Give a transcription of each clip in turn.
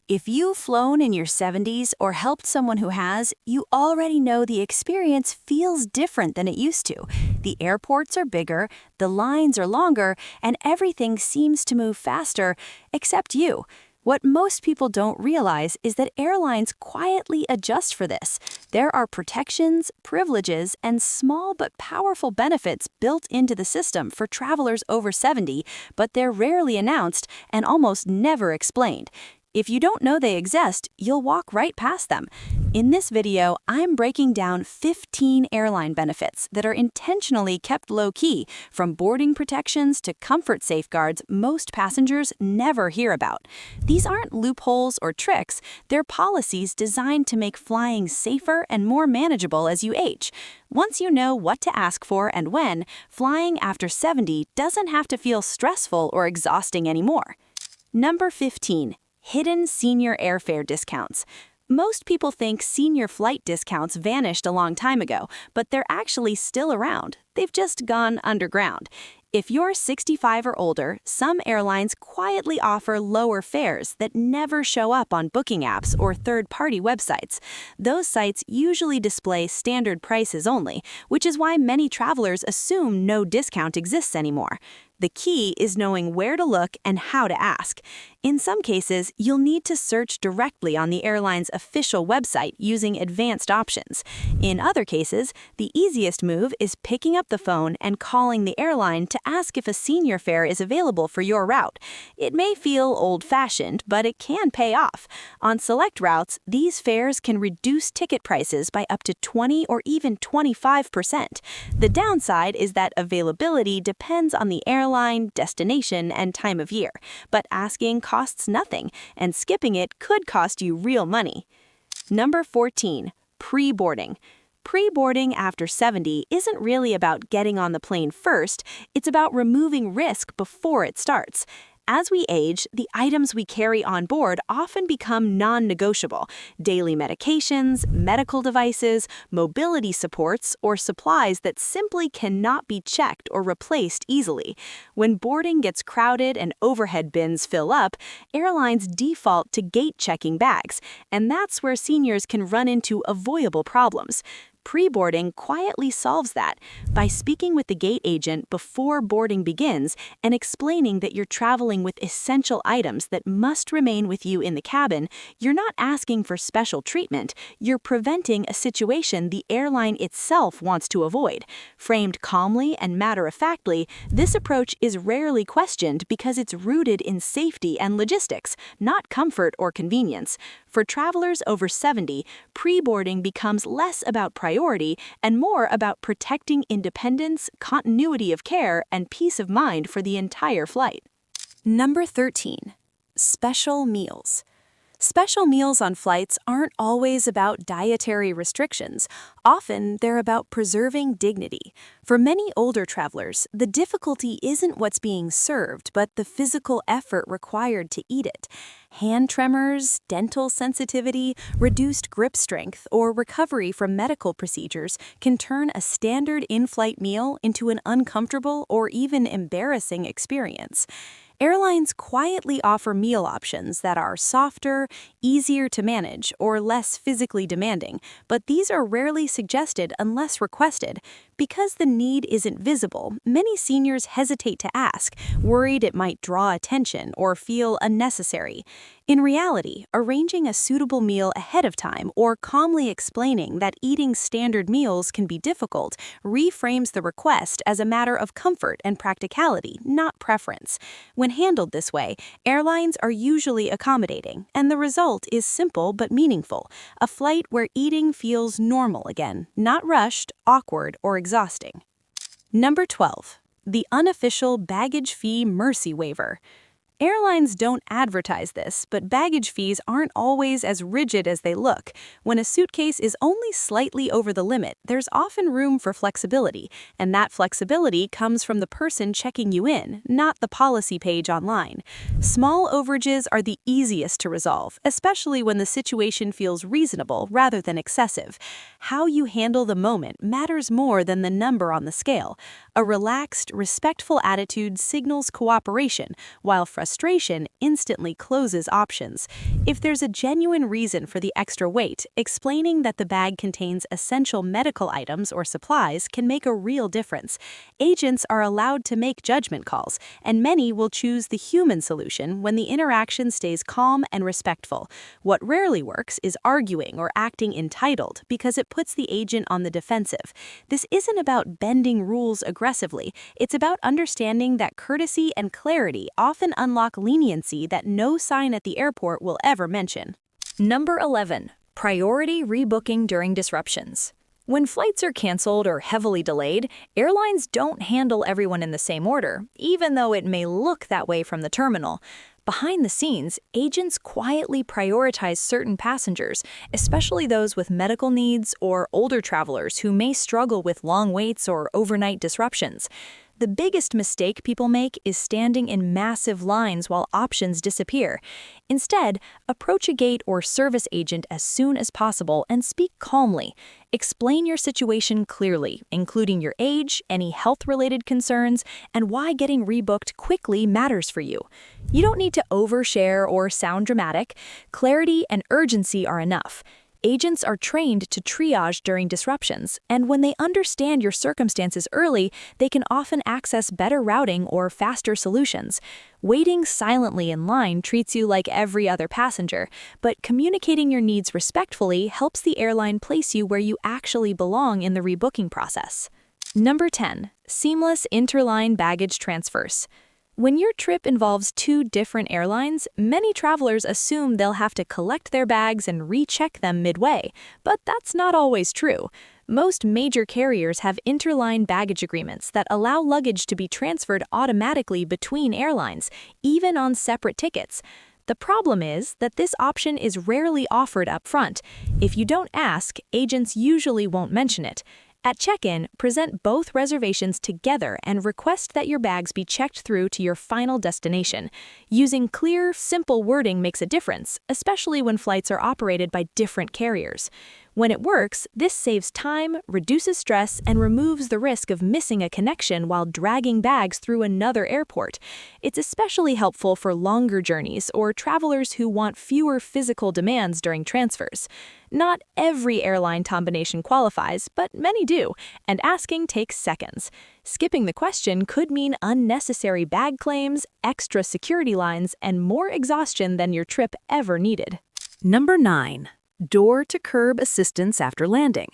If you've flown in your 70s or helped someone who has, you already know the experience feels different than it used to. The airports are bigger, the lines are longer, and everything seems to move faster, except you. What most people don't realize is that airlines quietly adjust for this. There are protections, privileges, and small but powerful benefits built into the system for travelers over 70, but they're rarely announced and almost never explained. If you don't know they exist, you'll walk right past them. In this video, I'm breaking down 15 airline benefits that are intentionally kept low-key, from boarding protections to comfort safeguards most passengers never hear about. These aren't loopholes or tricks, they're policies designed to make flying safer and more manageable as you age. Once you know what to ask for and when, flying after 70 doesn't have to feel stressful or exhausting anymore. Number 15. Hidden senior airfare discounts. Most people think senior flight discounts vanished a long time ago, but they're actually still around. They've just gone underground. If you're 65 or older, some airlines quietly offer lower fares that never show up on booking apps or third-party websites. Those sites usually display standard prices only, which is why many travelers assume no discount exists anymore. The key is knowing where to look and how to ask. In some cases, you'll need to search directly on the airline's official website using advanced options. In other cases, the easiest move is picking up the phone and calling the airline to ask if a senior fare is available for your route. It may feel old-fashioned, but it can pay off. On select routes, these fares can reduce ticket prices by up to 20 or even 25%. The downside is that availability depends on the airline, destination, and time of year, but asking costs nothing, and skipping it could cost you real money. Number 14. Pre-boarding. Pre-boarding after 70 isn't really about getting on the plane first, it's about removing risk before it starts. As we age, the items we carry on board often become non-negotiable. Daily medications, medical devices, mobility supports, or supplies that simply cannot be checked or replaced easily. When boarding gets crowded and overhead bins fill up, airlines default to gate-checking bags, and that's where seniors can run into avoidable problems. Pre-boarding quietly solves that by speaking with the gate agent before boarding begins and explaining that you're traveling with essential items that must remain with you in the cabin. You're not asking for special treatment, you're preventing a situation the airline itself wants to avoid. Framed calmly and matter-of-factly, this approach is rarely questioned because it's rooted in safety and logistics, not comfort or convenience. For travelers over 70, pre-boarding becomes less about priority and more about protecting independence, continuity of care, and peace of mind for the entire flight. Number 13. Special meals. Special meals on flights aren't always about dietary restrictions. Often, they're about preserving dignity. For many older travelers, the difficulty isn't what's being served, but the physical effort required to eat it. Hand tremors, dental sensitivity, reduced grip strength, or recovery from medical procedures can turn a standard in-flight meal into an uncomfortable or even embarrassing experience. Airlines quietly offer meal options that are softer, easier to manage, or less physically demanding, but these are rarely suggested unless requested. Because the need isn't visible, many seniors hesitate to ask, worried it might draw attention or feel unnecessary. In reality, arranging a suitable meal ahead of time or calmly explaining that eating standard meals can be difficult reframes the request as a matter of comfort and practicality, not preference. When handled this way, airlines are usually accommodating, and the result is simple but meaningful, a flight where eating feels normal again, not rushed, awkward, or exhausting. Number 12. The unofficial baggage fee mercy waiver. Airlines don't advertise this, but baggage fees aren't always as rigid as they look. When a suitcase is only slightly over the limit, there's often room for flexibility, and that flexibility comes from the person checking you in, not the policy page online. Small overages are the easiest to resolve, especially when the situation feels reasonable rather than excessive. How you handle the moment matters more than the number on the scale. A relaxed, respectful attitude signals cooperation, while frustration frustration instantly closes options. If there's a genuine reason for the extra weight, explaining that the bag contains essential medical items or supplies can make a real difference. Agents are allowed to make judgment calls, and many will choose the human solution when the interaction stays calm and respectful. What rarely works is arguing or acting entitled because it puts the agent on the defensive. This isn't about bending rules aggressively, it's about understanding that courtesy and clarity often unlock leniency that no sign at the airport will ever mention. Number 11. Priority rebooking during disruptions. When flights are canceled or heavily delayed, airlines don't handle everyone in the same order, even though it may look that way from the terminal. Behind the scenes, agents quietly prioritize certain passengers, especially those with medical needs or older travelers who may struggle with long waits or overnight disruptions. The biggest mistake people make is standing in massive lines while options disappear. Instead, approach a gate or service agent as soon as possible and speak calmly. Explain your situation clearly, including your age, any health-related concerns, and why getting rebooked quickly matters for you. You don't need to overshare or sound dramatic. Clarity and urgency are enough. Agents are trained to triage during disruptions, and when they understand your circumstances early, they can often access better routing or faster solutions. Waiting silently in line treats you like every other passenger, but communicating your needs respectfully helps the airline place you where you actually belong in the rebooking process. Number 10. Seamless interline baggage transfers. When your trip involves two different airlines, many travelers assume they'll have to collect their bags and recheck them midway, but that's not always true. Most major carriers have interline baggage agreements that allow luggage to be transferred automatically between airlines, even on separate tickets. The problem is that this option is rarely offered up front. If you don't ask, agents usually won't mention it. At check-in, present both reservations together and request that your bags be checked through to your final destination. Using clear, simple wording makes a difference, especially when flights are operated by different carriers. When it works, this saves time, reduces stress, and removes the risk of missing a connection while dragging bags through another airport. It's especially helpful for longer journeys or travelers who want fewer physical demands during transfers. Not every airline combination qualifies, but many do, and asking takes seconds. Skipping the question could mean unnecessary bag claims, extra security lines, and more exhaustion than your trip ever needed. Number 9. Door-to-curb assistance after landing.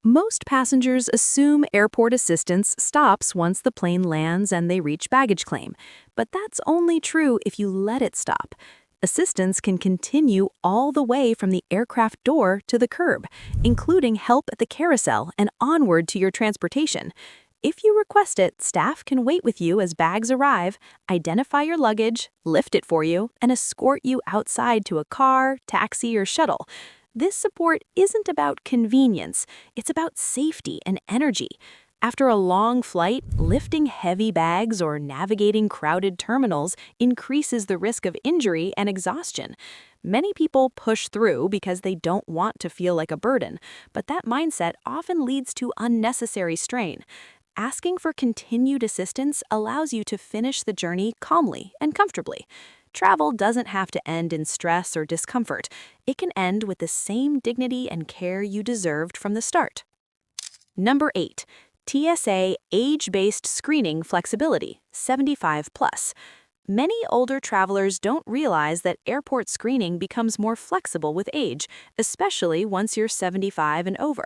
Most passengers assume airport assistance stops once the plane lands and they reach baggage claim, but that's only true if you let it stop. Assistance can continue all the way from the aircraft door to the curb, including help at the carousel and onward to your transportation. If you request it, staff can wait with you as bags arrive, identify your luggage, lift it for you, and escort you outside to a car, taxi, or shuttle. This support isn't about convenience, it's about safety and energy. After a long flight, lifting heavy bags or navigating crowded terminals increases the risk of injury and exhaustion. Many people push through because they don't want to feel like a burden, but that mindset often leads to unnecessary strain. Asking for continued assistance allows you to finish the journey calmly and comfortably. Travel doesn't have to end in stress or discomfort. It can end with the same dignity and care you deserved from the start. Number 8. TSA age-based screening flexibility, 75 plus. Many older travelers don't realize that airport screening becomes more flexible with age, especially once you're 75 and over.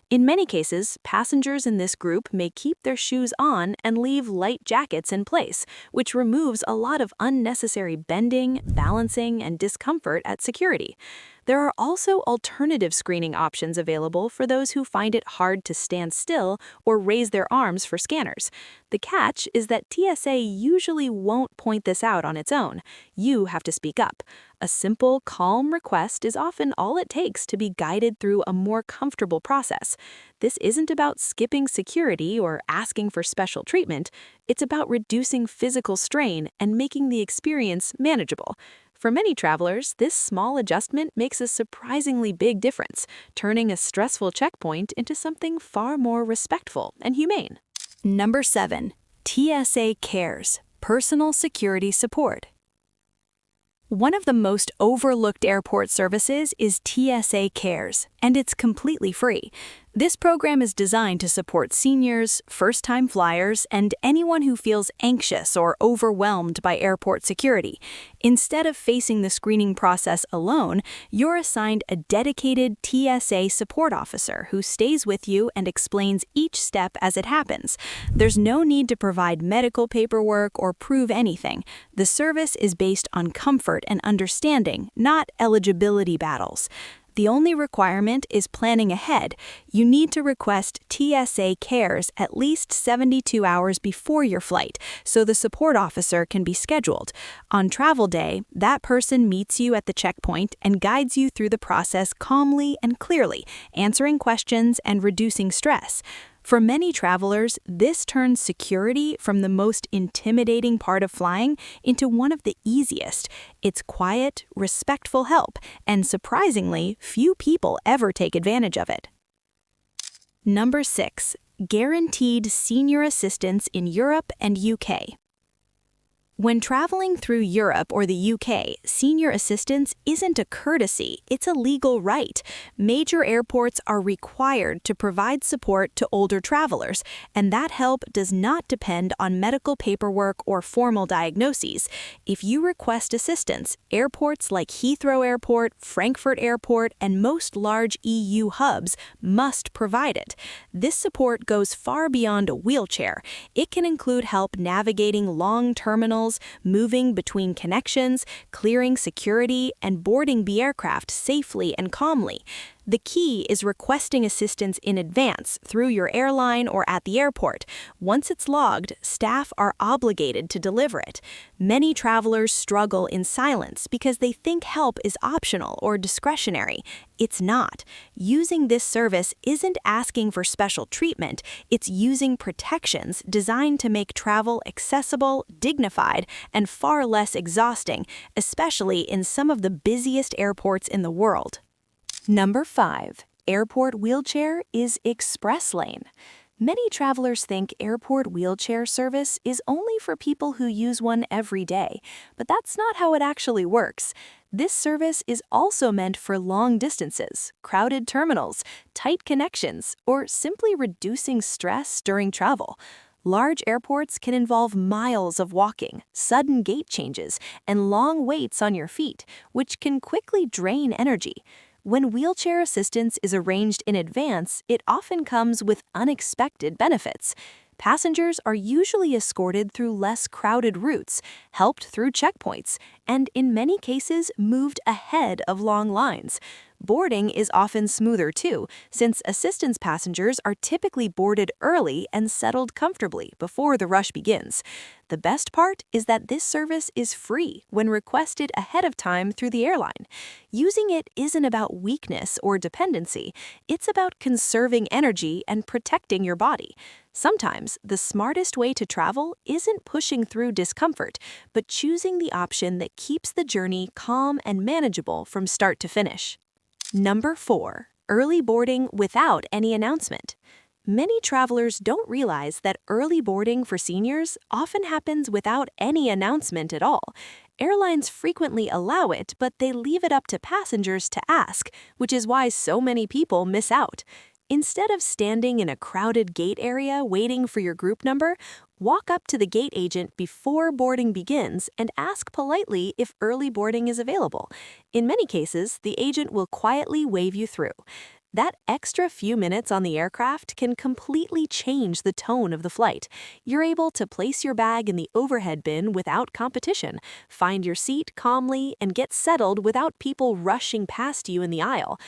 In many cases, passengers in this group may keep their shoes on and leave light jackets in place, which removes a lot of unnecessary bending, balancing, and discomfort at security. There are also alternative screening options available for those who find it hard to stand still or raise their arms for scanners. The catch is that TSA usually won't point this out on its own. You have to speak up. A simple, calm request is often all it takes to be guided through a more comfortable process. This isn't about skipping security or asking for special treatment. It's about reducing physical strain and making the experience manageable. For many travelers, this small adjustment makes a surprisingly big difference, turning a stressful checkpoint into something far more respectful and humane. Number 7. TSA Cares, personal security support. One of the most overlooked airport services is TSA Cares, and it's completely free. This program is designed to support seniors, first-time flyers, and anyone who feels anxious or overwhelmed by airport security. Instead of facing the screening process alone, you're assigned a dedicated TSA support officer who stays with you and explains each step as it happens. There's no need to provide medical paperwork or prove anything. The service is based on comfort and understanding, not eligibility battles. The only requirement is planning ahead. You need to request TSA Cares at least 72 hours before your flight, so the support officer can be scheduled. On travel day, that person meets you at the checkpoint and guides you through the process calmly and clearly, answering questions and reducing stress. For many travelers, this turns security from the most intimidating part of flying into one of the easiest. It's quiet, respectful help, and surprisingly, few people ever take advantage of it. Number 6. Guaranteed senior assistance in Europe and UK. When traveling through Europe or the UK, senior assistance isn't a courtesy, it's a legal right. Major airports are required to provide support to older travelers, and that help does not depend on medical paperwork or formal diagnoses. If you request assistance, airports like Heathrow Airport, Frankfurt Airport, and most large EU hubs must provide it. This support goes far beyond a wheelchair. It can include help navigating long terminals, moving between connections, clearing security, and boarding the aircraft safely and calmly. The key is requesting assistance in advance through your airline or at the airport. Once it's logged, staff are obligated to deliver it. Many travelers struggle in silence because they think help is optional or discretionary. It's not. Using this service isn't asking for special treatment, it's using protections designed to make travel accessible, dignified, and far less exhausting, especially in some of the busiest airports in the world. Number 5. Airport wheelchair is express lane. Many travelers think airport wheelchair service is only for people who use one every day, but that's not how it actually works. This service is also meant for long distances, crowded terminals, tight connections, or simply reducing stress during travel. Large airports can involve miles of walking, sudden gate changes, and long waits on your feet, which can quickly drain energy. When wheelchair assistance is arranged in advance, it often comes with unexpected benefits. Passengers are usually escorted through less crowded routes, helped through checkpoints, and in many cases moved ahead of long lines. Boarding is often smoother too, since assistance passengers are typically boarded early and settled comfortably before the rush begins. The best part is that this service is free when requested ahead of time through the airline. Using it isn't about weakness or dependency, it's about conserving energy and protecting your body. Sometimes the smartest way to travel isn't pushing through discomfort, but choosing the option that keeps the journey calm and manageable from start to finish. Number 4. Early boarding without any announcement. Many travelers don't realize that early boarding for seniors often happens without any announcement at all. Airlines frequently allow it, but they leave it up to passengers to ask, which is why so many people miss out. Instead of standing in a crowded gate area waiting for your group number, walk up to the gate agent before boarding begins and ask politely if early boarding is available. In many cases, the agent will quietly wave you through. That extra few minutes on the aircraft can completely change the tone of the flight. You're able to place your bag in the overhead bin without competition, find your seat calmly, and get settled without people rushing past you in the aisle.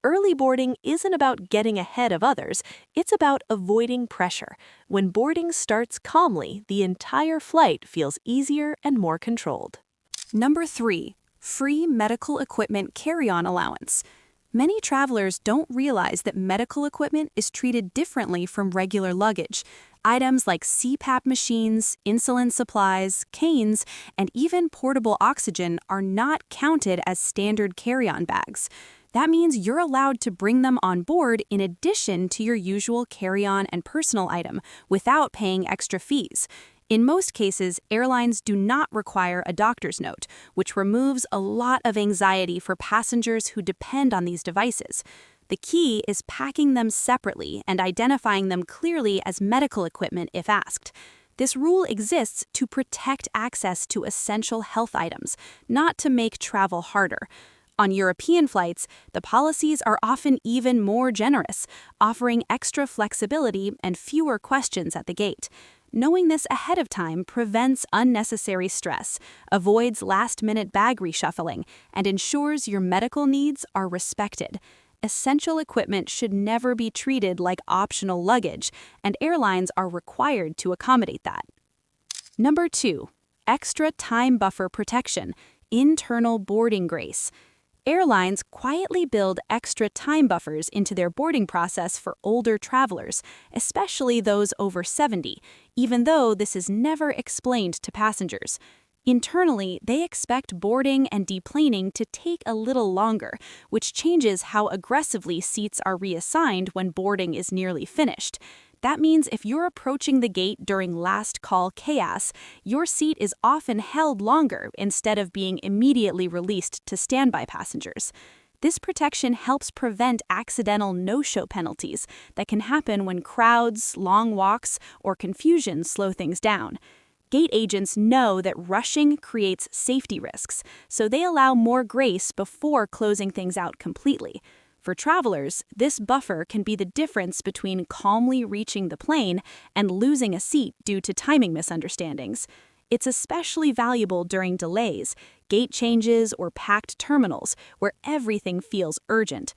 Early boarding isn't about getting ahead of others, it's about avoiding pressure. When boarding starts calmly, the entire flight feels easier and more controlled. Number 3. Free medical equipment carry-on allowance. Many travelers don't realize that medical equipment is treated differently from regular luggage. Items like CPAP machines, insulin supplies, canes, and even portable oxygen are not counted as standard carry-on bags. That means you're allowed to bring them on board in addition to your usual carry-on and personal item without paying extra fees. In most cases, airlines do not require a doctor's note, which removes a lot of anxiety for passengers who depend on these devices. The key is packing them separately and identifying them clearly as medical equipment if asked. This rule exists to protect access to essential health items, not to make travel harder. On European flights, the policies are often even more generous, offering extra flexibility and fewer questions at the gate. Knowing this ahead of time prevents unnecessary stress, avoids last-minute bag reshuffling, and ensures your medical needs are respected. Essential equipment should never be treated like optional luggage, and airlines are required to accommodate that. Number 2. Extra time buffer protection, internal boarding grace. Airlines quietly build extra time buffers into their boarding process for older travelers, especially those over 70, even though this is never explained to passengers. Internally, they expect boarding and deplaning to take a little longer, which changes how aggressively seats are reassigned when boarding is nearly finished. That means if you're approaching the gate during last call chaos, your seat is often held longer instead of being immediately released to standby passengers. This protection helps prevent accidental no-show penalties that can happen when crowds, long walks, or confusion slow things down. Gate agents know that rushing creates safety risks, so they allow more grace before closing things out completely. For travelers, this buffer can be the difference between calmly reaching the plane and losing a seat due to timing misunderstandings. It's especially valuable during delays, gate changes, or packed terminals where everything feels urgent.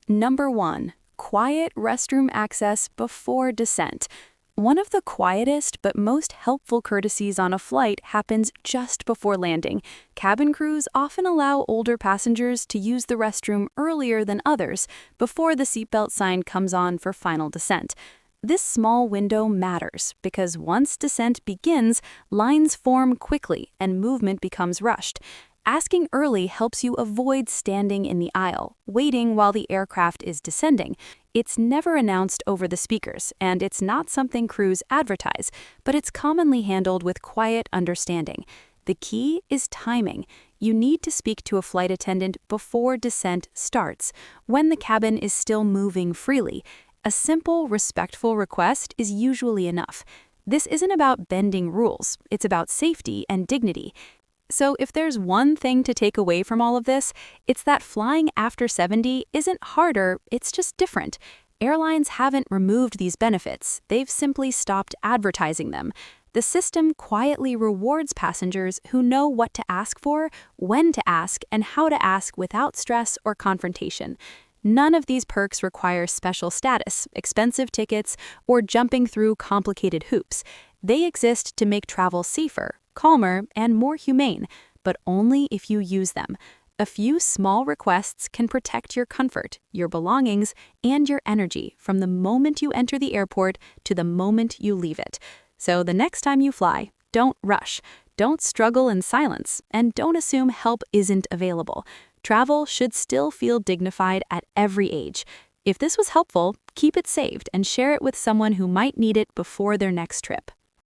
Number 1. Quiet restroom access before descent. One of the quietest but most helpful courtesies on a flight happens just before landing. Cabin crews often allow older passengers to use the restroom earlier than others, before the seatbelt sign comes on for final descent. This small window matters because once descent begins, lines form quickly and movement becomes rushed. Asking early helps you avoid standing in the aisle, waiting while the aircraft is descending. It's never announced over the speakers, and it's not something crews advertise, but it's commonly handled with quiet understanding. The key is timing. You need to speak to a flight attendant before descent starts, when the cabin is still moving freely. A simple, respectful request is usually enough. This isn't about bending rules, it's about safety and dignity. So if there's one thing to take away from all of this, it's that flying after 70 isn't harder, it's just different. Airlines haven't removed these benefits, they've simply stopped advertising them. The system quietly rewards passengers who know what to ask for, when to ask, and how to ask without stress or confrontation. None of these perks require special status, expensive tickets, or jumping through complicated hoops. They exist to make travel safer, calmer, and more humane, but only if you use them. A few small requests can protect your comfort, your belongings, and your energy from the moment you enter the airport to the moment you leave it. So the next time you fly, don't rush, don't struggle in silence, and don't assume help isn't available. Travel should still feel dignified at every age. If this was helpful, keep it saved and share it with someone who might need it before their next trip.